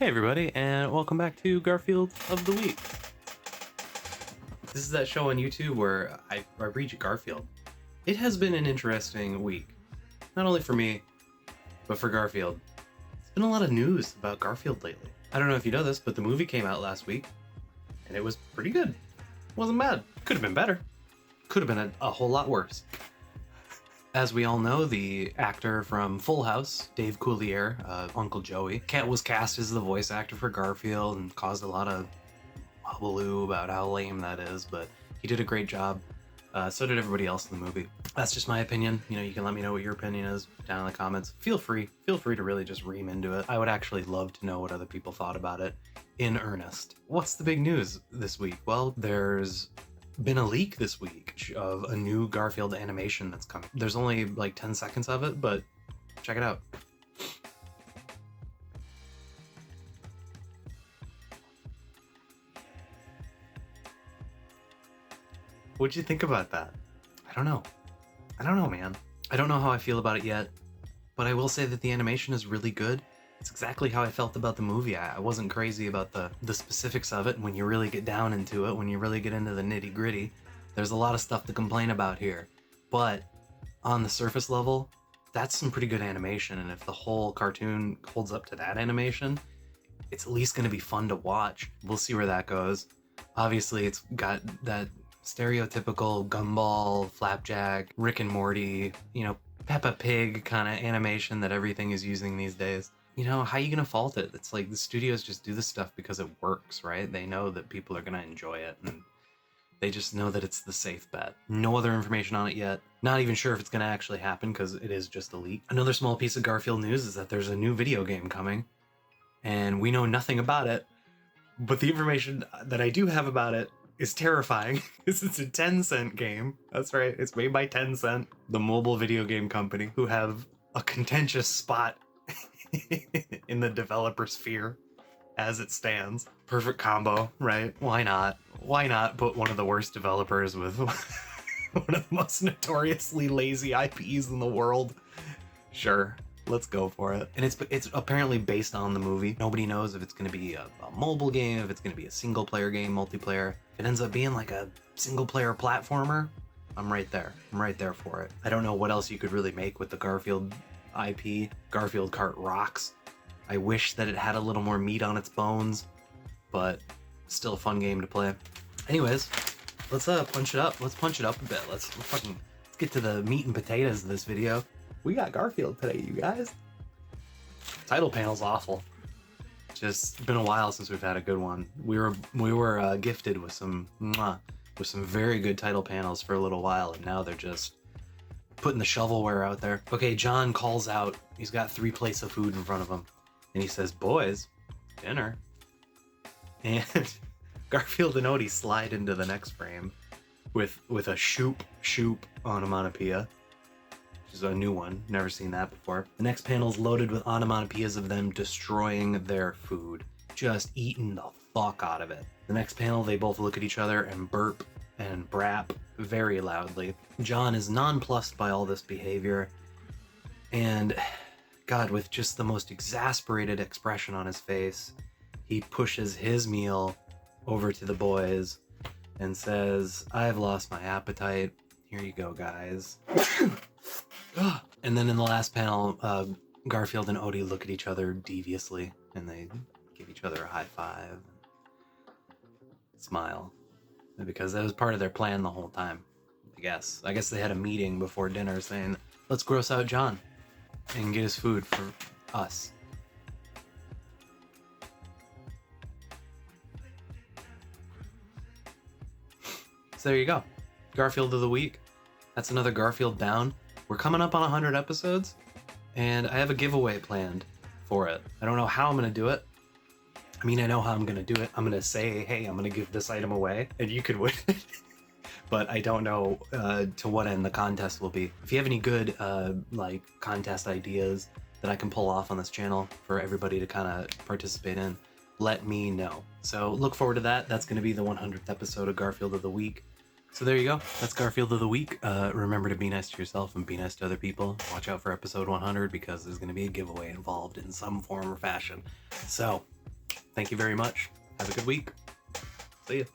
Hey everybody, and welcome back to Garfield of the Week. This is that show on YouTube where I read Garfield. It has been an interesting week. Not only for me, but for Garfield. There's been a lot of news about Garfield lately. I don't know if you know this, but the movie came out last week, and it was pretty good. Wasn't bad. Could have been better. Could have been a whole lot worse. As we all know, the actor from Full House, Dave Coulier, Uncle Joey, was cast as the voice actor for Garfield and caused a lot of hullabaloo about how lame that is, but he did a great job. So did everybody else in the movie. That's just my opinion. You can let me know what your opinion is down in the comments. Feel free to really just ream into it. I would actually love to know what other people thought about it in earnest. What's the big news this week? Well, there's been a leak this week of a new Garfield animation that's coming. There's only like 10 seconds of it, but check it out. What'd you think about that? I don't know, man. I don't know how I feel about it yet, but I will say that the animation is really good. It's exactly how I felt about the movie. I wasn't crazy about the specifics of it. When you really get down into it, when you really get into the nitty gritty, there's a lot of stuff to complain about here. But on the surface level, that's some pretty good animation. And if the whole cartoon holds up to that animation, it's at least going to be fun to watch. We'll see where that goes. Obviously, it's got that stereotypical Gumball, Flapjack, Rick and Morty, Peppa Pig kind of animation that everything is using these days. How are you gonna fault it? It's like the studios just do this stuff because it works, right? They know that people are gonna enjoy it, and they just know that it's the safe bet. No other information on it yet. Not even sure if it's gonna actually happen because it is just a leak. Another small piece of Garfield news is that there's a new video game coming, and we know nothing about it, but the information that I do have about it is terrifying. It's a 10-cent game. That's right, it's made by Tencent, the mobile video game company, who have a contentious spot in the developer sphere as it stands. Perfect combo, right? Why not? Why not put one of the worst developers with one of the most notoriously lazy IPs in the world? Sure, let's go for it. And it's apparently based on the movie. Nobody knows if it's going to be a mobile game, if it's going to be a single player game, multiplayer. If it ends up being like a single player platformer, I'm right there. I'm right there for it. I don't know what else you could really make with the Garfield IP. Garfield Kart rocks. I wish that it had a little more meat on its bones, but still a fun game to play. Anyways, let's punch it up. Let's punch it up a bit. Let's get to the meat and potatoes of this video. We got Garfield today, you guys. Title panel's awful. Just been a while since we've had a good one. We were gifted with some very good title panels for a little while, and now they're just putting the shovelware out there. Okay, John calls out. He's got 3 plates of food in front of him, and he says, "Boys, dinner." And Garfield and Odie slide into the next frame with a shoop onomatopoeia, which is a new one. Never seen that before. The next panel is loaded with onomatopoeias of them destroying their food, just eating the fuck out of it. The next panel, they both look at each other and burp and brap very loudly. John is nonplussed by all this behavior, and God, with just the most exasperated expression on his face, he pushes his meal over to the boys and says, "I've lost my appetite. Here you go, guys." And then in the last panel, Garfield and Odie look at each other deviously, and they give each other a high five, smile, because that was part of their plan the whole time. I guess they had a meeting before dinner saying, "Let's gross out John and get his food for us." So there you go. Garfield of the week. That's another Garfield down. We're coming up on 100 episodes, and I have a giveaway planned for it. I don't know how I'm going to do it. I mean, I know how I'm going to do it. I'm going to say, hey, I'm going to give this item away, and you could win it. But I don't know to what end the contest will be. If you have any good contest ideas that I can pull off on this channel for everybody to kind of participate in, let me know. So look forward to that. That's going to be the 100th episode of Garfield of the Week. So there you go. That's Garfield of the Week. Remember to be nice to yourself and be nice to other people. Watch out for episode 100 because there's going to be a giveaway involved in some form or fashion. So Thank you very much. Have a good week. See ya.